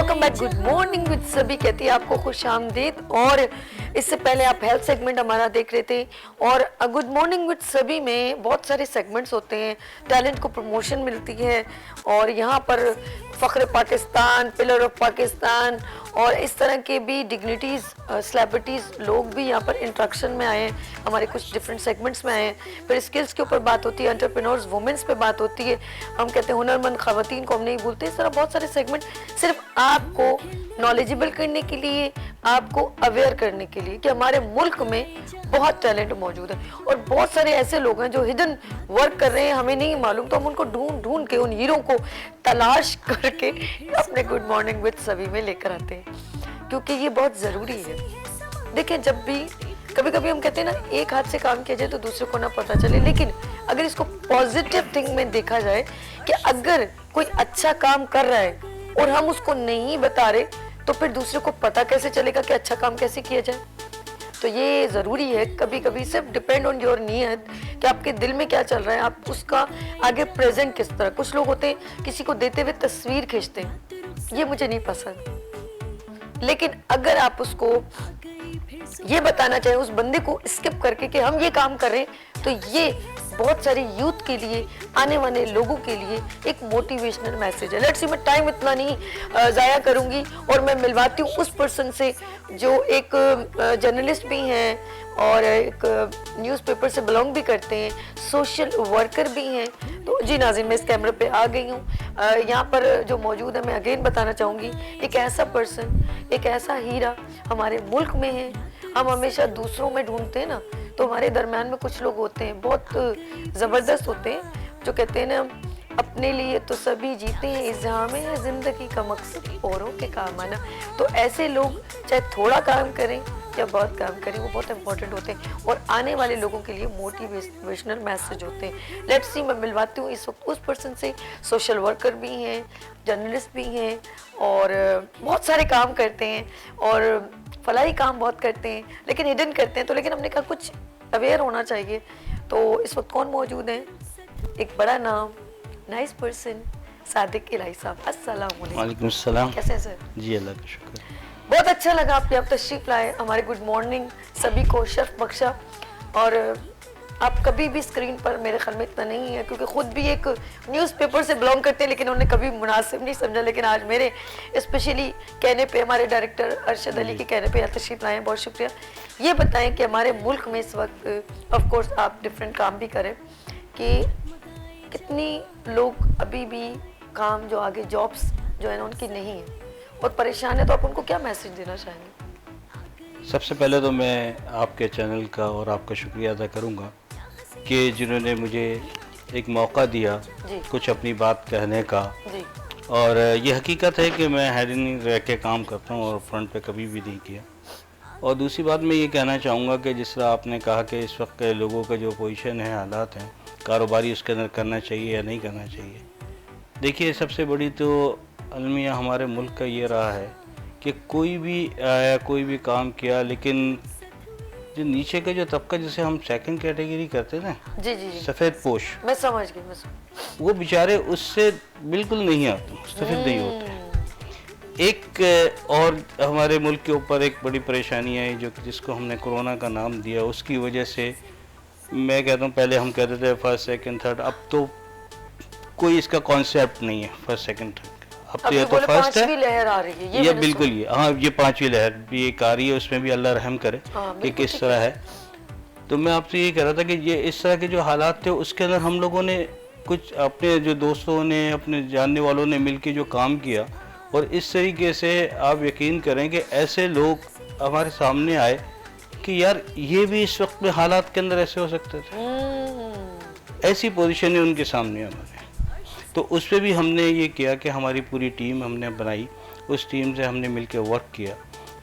Welcome back, good morning with सभी कहती है आपको खुश आमदीद। और इससे पहले आप हेल्थ सेगमेंट हमारा देख रहे थे। और गुड मॉर्निंग विद सभी में बहुत सारे सेगमेंट्स होते हैं, टैलेंट को प्रमोशन मिलती है। और यहाँ पर फ़ख्र पाकिस्तान, पिलर ऑफ पाकिस्तान और इस तरह के भी डिग्निटीज़, सेलिब्रिटीज़ लोग भी यहाँ पर इंट्रैक्शन में आए हैं, हमारे कुछ डिफरेंट सेगमेंट्स में आए हैं। फिर स्किल्स के ऊपर बात होती है, एंटरप्रेन्योर्स वुमेंस पे बात होती है, हम कहते हैं हुनरमंद ख़वातीन को हम नहीं भूलते। इस तरह बहुत सारे सेगमेंट सिर्फ आपको नॉलेजेबल करने के लिए, आपको अवेयर करने के लिए कि हमारे मुल्क में बहुत टैलेंट मौजूद है और बहुत सारे ऐसे लोग हैं जो हिडन वर्क कर रहे हैं, हमें नहीं मालूम, तो हम उनको ढूंढ ढूंढ के, उन हीरो को तलाश करके अपने गुड मॉर्निंग विद सभी में लेकर आते हैं, क्योंकि ये बहुत ज़रूरी है। देखिए, जब भी कभी कभी हम कहते हैं ना, एक हाथ से काम किया जाए तो दूसरे को ना पता चले, लेकिन अगर इसको पॉजिटिव थिंग में देखा जाए कि अगर कोई अच्छा काम कर रहा है और हम उसको नहीं बता रहे, तो फिर दूसरे को पता कैसे चलेगा कि अच्छा काम कैसे किया जाए। तो ये ज़रूरी है, कभी कभी सिर्फ डिपेंड ऑन योर नीयत कि आपके दिल में क्या चल रहा है, आप उसका आगे प्रेजेंट किस तरह। कुछ लोग होते हैं किसी को देते हुए तस्वीर खींचते हैं, ये मुझे नहीं पसंद। लेकिन अगर आप उसको ये बताना चाहें उस बंदे को स्किप करके कि हम ये काम कर रहे हैं, तो ये बहुत सारे यूथ के लिए, आने वाले लोगों के लिए एक मोटिवेशनल मैसेज है। लेट्स सी, मैं टाइम इतना नहीं ज़ाया करूंगी और मैं मिलवाती हूँ उस पर्सन से जो एक जर्नलिस्ट भी हैं और एक न्यूज़पेपर से बिलोंग भी करते हैं, सोशल वर्कर भी हैं। तो जी नाज़रीन, मैं इस कैमरे पे आ गई हूँ। यहाँ पर जो मौजूद है, मैं अगेन बताना चाहूँगी, एक ऐसा पर्सन, एक ऐसा हीरा हमारे मुल्क में है। हम हमेशा दूसरों में ढूंढते हैं ना, तो हमारे दरम्यान में कुछ लोग होते हैं बहुत ज़बरदस्त होते हैं, जो कहते हैं ना, अपने लिए तो सभी जीते हैं, इस जहाँ में है ज़िंदगी का मकसद औरों के काम आना। तो ऐसे लोग चाहे थोड़ा काम करें या बहुत काम करें, वो बहुत इंपॉर्टेंट होते हैं और आने वाले लोगों के लिए मोटिवेशनल मैसेज होते हैं। लेट्स सी, मैं मिलवाती हूँ इस वक्त उस पर्सन से। सोशल वर्कर भी हैं, जर्नलिस्ट भी हैं और बहुत सारे काम करते हैं और फलाही काम बहुत करते हैं, लेकिन हिडन करते हैं। तो लेकिन हमने कहा कुछ अवेयर होना चाहिए। तो इस वक्त कौन मौजूद है? एक बड़ा नाम, नाइस पर्सन, सादिक इलाही साहब। अस्सलाम वालेकुम। सलाम। कैसे हैं सर? जी, अल्लाह का शुक्र। बहुत अच्छा लगा आपके आप तशरीफ लाए, हमारे गुड मॉर्निंग सभी को शर्फ बख्शा। और आप कभी भी स्क्रीन पर, मेरे ख्याल में इतना नहीं है क्योंकि खुद भी एक न्यूज़पेपर से बिलोंग करते हैं, लेकिन उन्होंने कभी मुनासिब नहीं समझा। लेकिन आज मेरे स्पेशली कहने पे, हमारे डायरेक्टर अरशद अली के कहने पे यहाँ तशरीफ लाए हैं, बहुत शुक्रिया। ये बताएं कि हमारे मुल्क में इस वक्त, ऑफ कोर्स आप डिफरेंट काम भी करें, कि कितनी लोग अभी भी काम, जो आगे जॉब्स जो है ना उनकी नहीं है और परेशान है, तो आप उनको क्या मैसेज देना चाहेंगे? सबसे पहले तो मैं आपके चैनल का और आपका शुक्रिया अदा करूंगा कि जिन्होंने मुझे एक मौका दिया कुछ अपनी बात कहने का। जी। और ये हकीकत है कि मैं हेडिंग रह के काम करता हूँ और फ्रंट पे कभी भी नहीं किया। और दूसरी बात मैं ये कहना चाहूँगा कि जिस तरह आपने कहा कि इस वक्त के लोगों का जो पोजीशन है, हालात हैं, कारोबारी उसके अंदर करना चाहिए या नहीं करना चाहिए। देखिए, सबसे बड़ी तो अलमिया हमारे मुल्क का ये रहा है कि कोई भी आया, कोई भी काम किया, लेकिन जो नीचे का जो तबका, जिसे हम सेकंड कैटेगरी करते हैं ना, जी जी जी, सफ़ेद पोश, मैं समझ गई, वो बेचारे उससे बिल्कुल नहीं आते, सफ़ेद नहीं होते। एक और हमारे मुल्क के ऊपर एक बड़ी परेशानी है, जो जिसको हमने कोरोना का नाम दिया, उसकी वजह से मैं कहता हूँ, पहले हम कहते थे फर्स्ट सेकंड थर्ड, अब तो कोई इसका कॉन्सेप्ट नहीं है फर्स्ट सेकंड थर्ड। अब तो ये तो फर्स्ट है, लहर आ रही है ये बिल्कुल ये, हाँ, ये पांचवी लहर भी एक आ रही है, उसमें भी अल्लाह रहम करे कि किस तरह है। तो मैं आपसे ये कह रहा था कि ये इस तरह के जो हालात थे, उसके अंदर हम लोगों ने कुछ, अपने जो दोस्तों ने, अपने जानने वालों ने मिलके जो काम किया, और इस तरीके से आप यकीन करें कि ऐसे लोग हमारे सामने आए कि यार ये भी इस वक्त में हालात के अंदर ऐसे हो सकते थे, ऐसी पोजीशन है उनके सामने हमारे। तो उस पर भी हमने ये किया कि हमारी पूरी टीम हमने बनाई, उस टीम से हमने मिलकर वर्क किया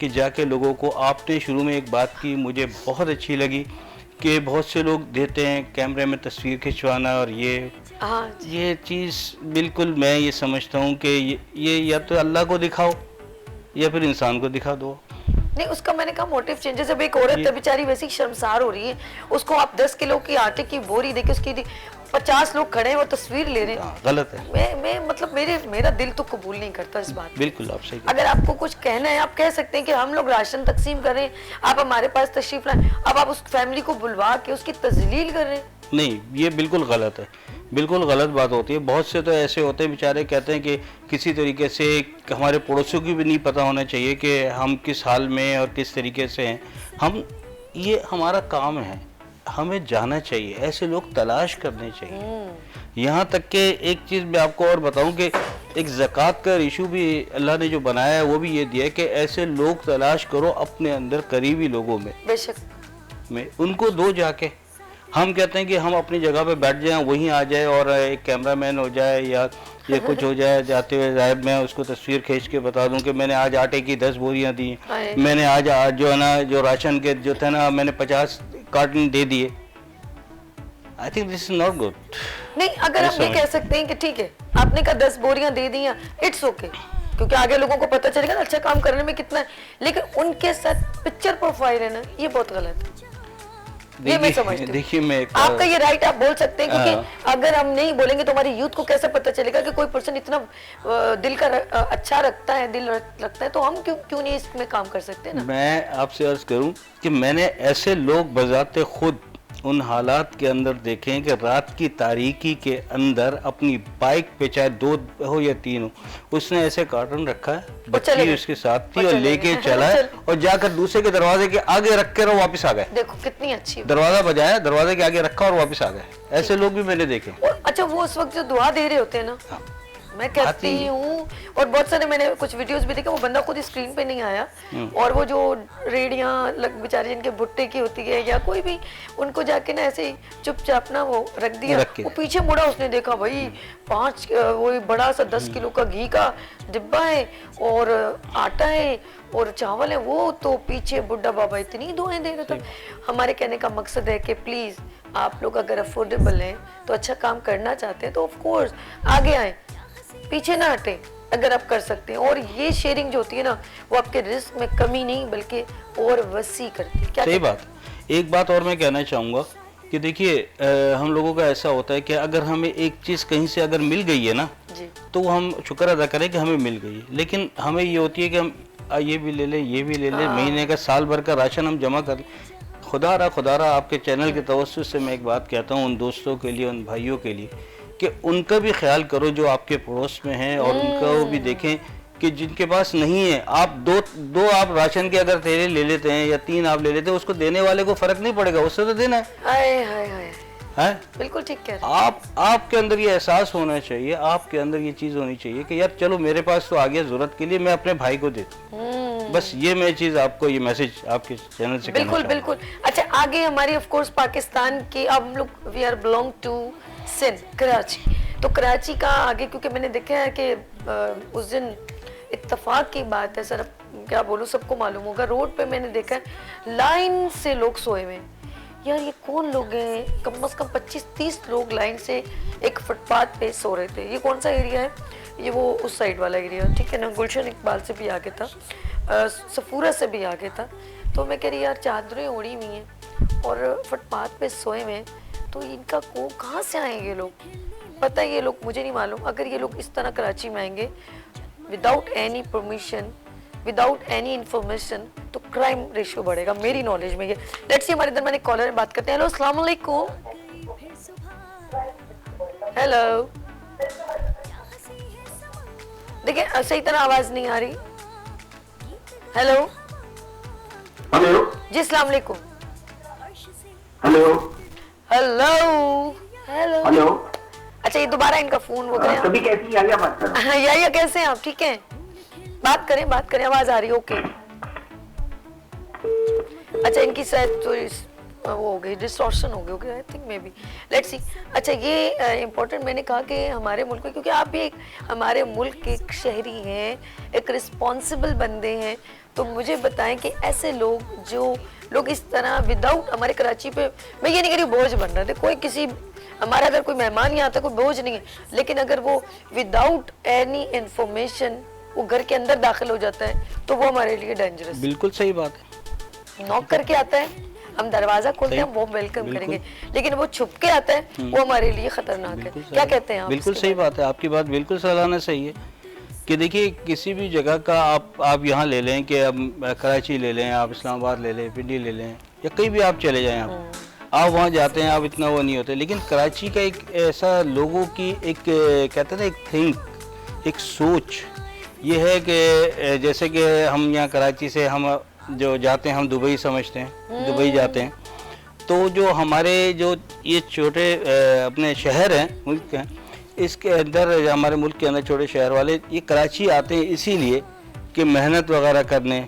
कि जाके लोगों को, आपने शुरू में एक बात की मुझे बहुत अच्छी लगी कि बहुत से लोग देते हैं कैमरे में तस्वीर खिंचवाना, और ये चीज़ बिल्कुल मैं ये समझता हूँ कि ये या तो अल्लाह को दिखाओ या फिर इंसान को दिखा दो। नहीं, उसका मैंने कहा मोटिव चेंज। जब एक औरत है बेचारी वैसी शर्मसार हो रही है, उसको आप 10 किलो की आटे की बोरी देके उसकी 50 लोग खड़े हैं और तस्वीर ले रहे हैं। गलत है। मैं मतलब मेरा दिल तो कबूल नहीं करता इस बात। बिल्कुल आप सही। अगर आपको कुछ कहना है आप कह सकते हैं कि हम लोग राशन तकसीम कर रहे हैं, आप हमारे पास तशरीफ लाए, अब आप उस फैमिली को बुलवा के उसकी तजलील कर रहे हैं। नहीं, ये बिल्कुल गलत है, बिल्कुल गलत बात होती है। बहुत से तो ऐसे होते हैं बेचारे, कहते हैं कि किसी तरीके से हमारे पड़ोसियों की भी नहीं पता होना चाहिए कि हम किस हाल में और किस तरीके से हैं। ये हमारा काम है, हमें जाना चाहिए, ऐसे लोग तलाश करने चाहिए। यहाँ तक कि एक चीज़ मैं आपको और बताऊं कि एक ज़कात का इशू भी अल्लाह ने जो बनाया है वो भी ये दिया है कि ऐसे लोग तलाश करो अपने अंदर करीबी लोगों में, बेशक में उनको दो जाके। हम कहते हैं कि हम अपनी जगह पे बैठ जाएं, वहीं आ जाए और एक कैमरामैन हो जाए या ये कुछ हो जाए, जाते हुए साहब मैं उसको तस्वीर खींच के बता दूं कि मैंने आज आटे की 10 बोरियां दी, मैंने आज जो है ना जो राशन के जो थे ना मैंने 50 कार्टन दे दिए। I think this is not good. नहीं, अगर हम ये कह सकते हैं कि ठीक है आपने कहा 10 बोरियां दे दी, इट्स ओके, क्योंकि आगे लोगों को पता चलेगा ना अच्छा काम करने में कितना है, लेकिन उनके साथ पिक्चर प्रोफाइल है ना, ये बहुत गलत है। ये मैं समझती हूँ। देखिए मैं आपका ये राइट, आप बोल सकते हैं, क्योंकि अगर हम नहीं बोलेंगे तो हमारी यूथ को कैसे पता चलेगा कि कोई पर्सन इतना दिल का अच्छा रखता है, दिल रखता है, तो हम क्यों नहीं इसमें काम कर सकते ना। मैं आपसे अर्ज करूं कि मैंने ऐसे लोग बजाते खुद उन हालात के अंदर देखे हैं कि रात की तारीकी के अंदर अपनी बाइक पे चाहे 2 हो या 3 हो, उसने ऐसे कार्टन रखा है, बच्ची उसके साथ थी और लेके चला है और जाकर दूसरे के दरवाजे के आगे रख कर वापस आ गए। देखो कितनी अच्छी दरवाजा बजाया, दरवाजे के आगे रखा और वापस आ गए। ऐसे लोग भी मैंने देखे। अच्छा, वो उस वक्त जो दुआ दे रहे होते हैं ना, मैं कहती हूँ, और बहुत सारे मैंने कुछ वीडियोस भी देखे, वो बंदा खुद स्क्रीन पे नहीं आया और वो जो रेडियां बेचारे जिनके भुट्टे की होती है या कोई भी, उनको जाके ना ऐसे ही चुपचाप ना वो रख दिया, वो पीछे मुड़ा, उसने देखा भाई 5 वो बड़ा सा 10 किलो का घी का डिब्बा है और आटा है और चावल है, वो तो पीछे बुढ़ा बाबा इतनी दुआएं दे रहा था। हमारे कहने का मकसद है कि प्लीज आप लोग अगर अफोर्डेबल हैं तो अच्छा काम करना चाहते हैं तो ऑफ कोर्स आगे आए, पीछे ना हटे अगर आप कर सकते हैं। और ये शेयरिंग जो होती है ना, वो आपके रिस्क में कमी नहीं बल्कि और वसी करती है। क्या सही बात। एक बात और मैं कहना चाहूँगा कि देखिए हम लोगों का ऐसा होता है कि अगर हमें एक चीज़ कहीं से अगर मिल गई है ना जी, तो हम शुक्र अदा करें कि हमें मिल गई, लेकिन हमें ये होती है कि हम ये भी ले लें, ये भी ले लें, महीने का साल भर का राशन हम जमा कर। खुदा रहा आपके चैनल के तवज्जुह से मैं एक बात कहता हूँ उन दोस्तों के लिए, उन भाइयों के लिए, कि उनका भी ख्याल करो जो आपके पड़ोस में हैं और उनका वो भी देखें कि जिनके पास नहीं है। आप दो आप राशन के अगर थैले ले लेते हैं या 3 आप ले लेते हैं, उसको देने वाले को फर्क नहीं पड़ेगा, उससे तो देना है। बिल्कुल ठीक कह रहे हैं। आपके अंदर ये एहसास होना चाहिए, आपके अंदर ये चीज होनी चाहिए कि यार चलो मेरे पास तो आ गया जरूरत के लिए, मैं अपने भाई को देता हूँ। बस ये मैं चीज आपको, ये मैसेज आपके चैनल से बिल्कुल। अच्छा, आगे हमारी ऑफ कोर्स पाकिस्तान की, अब हम लोग we are belong to Sindh, Karachi, तो कराची का आगे, क्योंकि मैंने देखा है कि उस दिन इत्तेफाक की बात है सर, क्या बोलूं, सबको मालूम होगा, रोड पे मैंने देखा है लाइन से लोग सोए हुए। यार ये कौन लोग हैं? कम से कम 25-30 लोग लाइन से एक फुटपाथ पे सो रहे थे। ये कौन सा एरिया है? ये वो उस साइड वाला एरिया, ठीक है ना, गुलशन इकबाल से भी आगे था, सफूरा से भी आगे था। तो मैं कह रही यार चादरें ओढ़ी हुई हैं और फुटपाथ पे सोए हुए हैं, तो इनका को कहाँ से आएंगे लोग? पता है ये लोग, मुझे नहीं मालूम, अगर ये लोग इस तरह कराची में आएंगे without any permission, without any information, तो क्राइम रेशियो बढ़ेगा मेरी नॉलेज में। ये लेट्स सी, हमारे इधर मैंने कॉलर बात करते हैं। हेलो, अस्सलाम वालेकुम। हेलो, देखिए सही तरह आवाज नहीं आ रही। हेलो जी, अस्सलाम वालेकुम। Hello hello hello. अच्छा, ये दोबारा इनका फोन हो गया। कभी कैसी याया बात कर रहा हूं। याया कैसे हैं आप? ठीक हैं, बात करें, आवाज आ रही है? ओके। अच्छा, इनकी शायद तो वो हो गई, डिस्टॉर्शन हो गई, I think may be, let's see. अच्छा, ये इम्पोर्टेंट मैंने कहा कि हमारे मुल्क में, क्योंकि आप भी एक हमारे मुल्क के एक शहरी हैं, एक रिस्पॉन्सिबल बंदे हैं, तो मुझे बताएं कि ऐसे लोग जो लोग इस तरह विदाउट, हमारे कराची पे, मैं ये नहीं कह रही बोझ बन रहे थे, कोई किसी हमारा अगर कोई मेहमान यहाँ आता, कोई बोझ नहीं है, लेकिन अगर वो विदाउट एनी इंफॉर्मेशन वो घर के अंदर दाखिल हो जाता है तो वो हमारे लिए डेंजरस। बिल्कुल सही बात है। नॉक करके आता है, हम दरवाजा खोलते हैं, सही। वो वेलकम बिल्कुल। करेंगे, लेकिन वो छुप के आता है, वो हमारे लिए खतरनाक है। बिल्कुल क्या सही। कहते हैं आप? बिल्कुल इसके सही बारे बात है, आपकी बात बिल्कुल सालाना सही है कि देखिए किसी भी जगह का आप यहाँ ले लें कि अब कराची ले लें, आप इस्लामाबाद ले लें, पिंडी ले लें, या कहीं भी आप चले जाएं, आप वहाँ जाते हैं, आप इतना वो नहीं होते, लेकिन कराची का एक ऐसा लोगों की एक कहते हैं ना एक थिंक, एक सोच ये है कि जैसे कि हम यहाँ कराची से हम जो जाते हैं हम दुबई समझते हैं, दुबई जाते हैं, तो जो हमारे जो ये छोटे अपने शहर हैं, मुल्क हैं, इसके अंदर हमारे मुल्क के अंदर छोटे शहर वाले ये कराची आते हैं इसीलिए कि मेहनत वगैरह करने,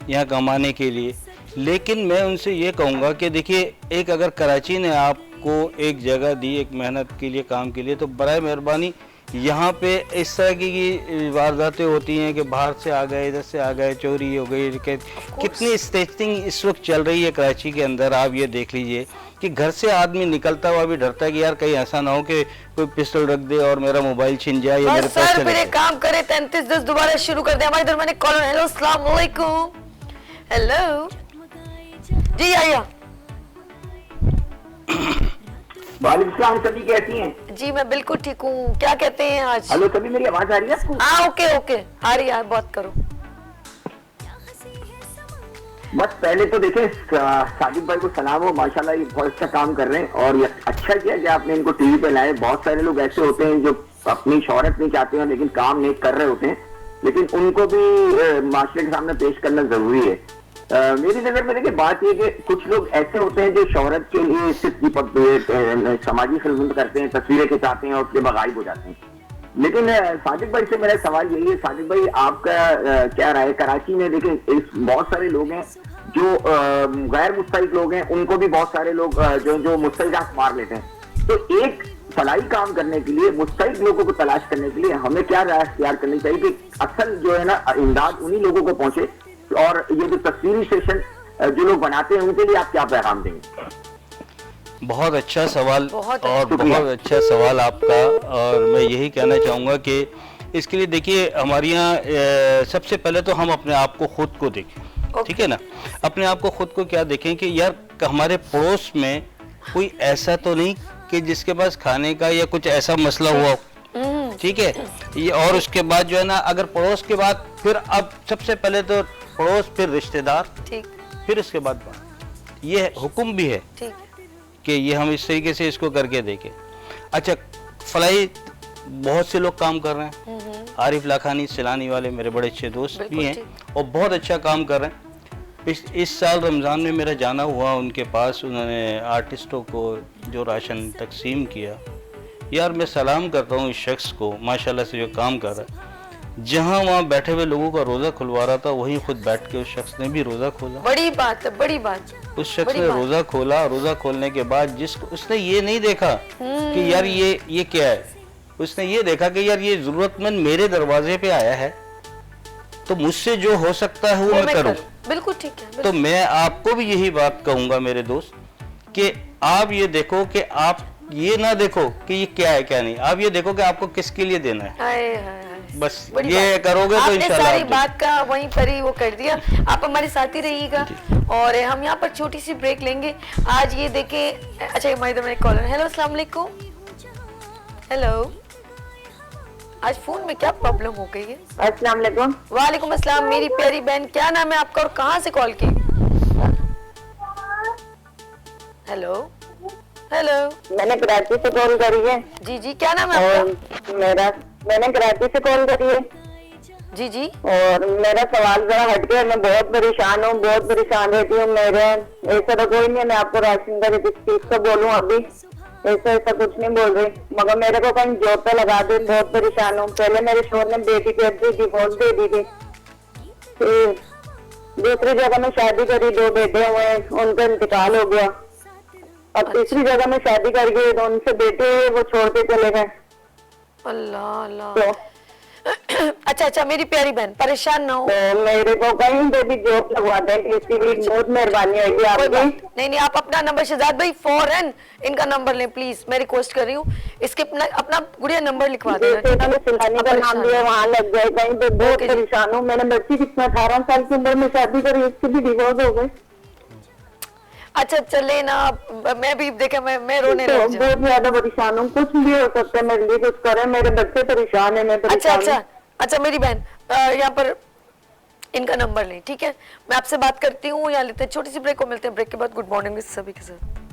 यहाँ कमाने के लिए। लेकिन मैं उनसे ये कहूँगा कि देखिए एक अगर कराची ने आपको एक जगह दी एक मेहनत के लिए, काम के लिए, तो बराए मेहरबानी यहाँ पे इस तरह की वारदातें होती हैं कि बाहर से आ गए, इधर से आ गए, चोरी हो गई, कितनी स्टेचिंग इस वक्त चल रही है कराची के अंदर। आप ये देख लीजिए कि घर से आदमी निकलता हुआ भी डरता है कि यार कहीं ऐसा ना हो कि कोई पिस्टल रख दे और मेरा मोबाइल छिन जाए या मेरे बस पैसे सर ले फिर जाए। एक काम करे, 3310 दोबारा शुरू कर दे। हमारे इधर मैंने कॉल, हेलो अस्सलाम वालेकुम, हेलो जी आया वालेकुम सभी, कैसी हैं? जी, मैं बिल्कुल ठीक हूँ। क्या कहते हैं आज? हेलो सभी, मेरी आवाज आ रही है आपको? हाँ ओके ओके, आ रही है, बात करो। बस पहले तो देखें साजिद भाई को सलाम हो, माशाल्लाह ये बहुत अच्छा काम कर रहे हैं और ये अच्छा किया कि आपने इनको टीवी पे लाए। बहुत सारे लोग ऐसे होते हैं जो अपनी शोहरत नहीं चाहते हैं लेकिन काम नहीं कर रहे होते हैं, लेकिन उनको भी माशरे के सामने पेश करना जरूरी है। मेरी नजर में देखिए बात ये कि कुछ लोग ऐसे होते हैं जो शोहरत के लिए सिर्फ समाजी खिदमत करते हैं, तस्वीरें खिंचाते हैं और उसके बाद गायब हो जाते हैं। लेकिन साजिद भाई से मेरा सवाल यही है, साजिद भाई आपका क्या राय है? कराची में देखिए बहुत सारे लोग हैं जो गैर मुस्तहिक लोग हैं, उनको भी बहुत सारे लोग जो मुस्तहिक मार लेते हैं। तो एक फलाई काम करने के लिए, मुस्तहिक लोगों को तलाश करने के लिए हमें क्या राय इख्तियार करनी चाहिए कि असल जो है ना इमदाद उन्हीं लोगों को पहुंचे, और ये जो तस्वीरी सेशन जो लोग बनाते हैं उनके लिए आप क्या पैगाम देंगे? बहुत अच्छा सवाल, बहुत और बहुत अच्छा सवाल आपका। और मैं यही कहना चाहूँगा कि इसके लिए देखिए हमारे यहाँ सबसे पहले तो हम अपने आप को खुद को देखें, ठीक है ना। अपने आप को खुद को क्या देखें कि यार हमारे पड़ोस में कोई ऐसा तो नहीं कि जिसके पास खाने का या कुछ ऐसा मसला हुआ हो, ठीक है। ये और उसके बाद जो है ना, अगर पड़ोस के बाद फिर अब सबसे पहले तो पड़ोस, फिर रिश्तेदार, ठीक फिर उसके बाद बात। ये हुक्म भी है ठीक कि ये हम इस तरीके से इसको करके देखें। अच्छा, फलाई बहुत से लोग काम कर रहे हैं, आरिफ लाखानी सिलानी वाले मेरे बड़े अच्छे दोस्त भी हैं और बहुत अच्छा काम कर रहे हैं। इस साल रमज़ान में मेरा जाना हुआ उनके पास, उन्होंने आर्टिस्टों को जो राशन तकसीम किया, यार मैं सलाम करता हूँ इस शख्स को, माशाल्लाह से जो काम कर रहा है। जहाँ वहाँ बैठे हुए लोगों का रोज़ा खुलवा रहा था, वहीं खुद बैठ के उस शख्स ने भी रोज़ा खोला। बड़ी बात है, बड़ी बात। उस शख्स ने रोज़ा खोला, रोज़ा खोलने के बाद जिसको उसने ये नहीं देखा कि यार ये क्या है, उसने ये देखा कि यार ये ज़रूरतमंद मेरे दरवाजे पे आया है, तो मुझसे जो हो सकता है वो मैं करूँ। बिल्कुल ठीक है। तो मैं आपको भी यही बात कहूँगा मेरे दोस्त कि आप ये देखो कि आप ये ना देखो कि ये क्या है क्या नहीं, आप ये देखो कि आपको किसके लिए देना है। हाय हाय, बस बड़ी ये बात। करोगे तो आपने इंशाल्लाह सारी आप बात का वहीं पर ही वो कर दिया। आप हमारे साथ ही रहिएगा और हम यहाँ पर छोटी सी ब्रेक लेंगे। आज ये देखें, अच्छा हमारे इधर में कॉलर, हेलो अस्सलाम वालेकुम, हेलो। आज फोन में क्या प्रॉब्लम हो गई है? अस्सलाम वालेकुम। वालेकुम अस्सलाम मेरी प्यारी बहन, क्या नाम है आपका और कहाँ से कॉल की? Hello hello. मैंने कराची से कॉल करी है। जी जी, क्या नाम है आपका? मैंने कराची से कॉल करी है। जी जी। और मेरा सवाल जरा हट गया, मैं बहुत परेशान हूँ, बहुत परेशान रहती हूँ। मेरे ऐसा तो कोई नहीं, मैं आपको राशन का किस चीज का बोलूँ अभी, ऐसा कुछ नहीं बोल रही, मगर मेरे को कहीं जॉब पे लगा दे, बहुत परेशान हूँ। पहले मेरे शोहर ने बेटी को डिवोर्स दे दी थी, फिर दूसरी जगह में शादी करी, 2 बेटे हुए, उनका इंतकाल हो गया। अब तीसरी जगह में शादी करके तो उनसे बेटे वो छोड़ के चले गए। अल्लाह अल्लाह। तो अच्छा मेरी प्यारी बहन, परेशान ना हो। तो मेरे को कहीं पे भी जॉब लगवा दें, इसकी भी बहुत मेहरबानी होगी कोई आपकी। बात नहीं, आप अपना नंबर, शहजाद भाई फौरन इनका नंबर लें प्लीज, मैं रिक्वेस्ट कर रही हूँ। इसके अपना गुड़िया नंबर लिखवा देना। उन्होंने सिलानी का नाम दिया, वहाँ लग जाए कहीं पे। बहुत परेशान हूँ, मैंने बच्ची कितना 18 साल की उम्र में शादी करी, इसकी भी डिवोर्स हो गई। अच्छा चले ना, मैं भी देखा, मैं रोने तो लग जाऊं। बहुत ज्यादा परेशान हूँ, कुछ भी हो सकता है मेरे लिए, कुछ करे, मेरे बच्चे परेशान है, मैं अच्छा परेशान अच्छा हूँ। अच्छा मेरी बहन, यहाँ पर इनका नंबर लें, ठीक है? मैं आपसे बात करती हूँ, यहाँ लेते हैं छोटी सी ब्रेक को, मिलते हैं ब्रेक के बाद गुड मॉर्निंग सभी के साथ।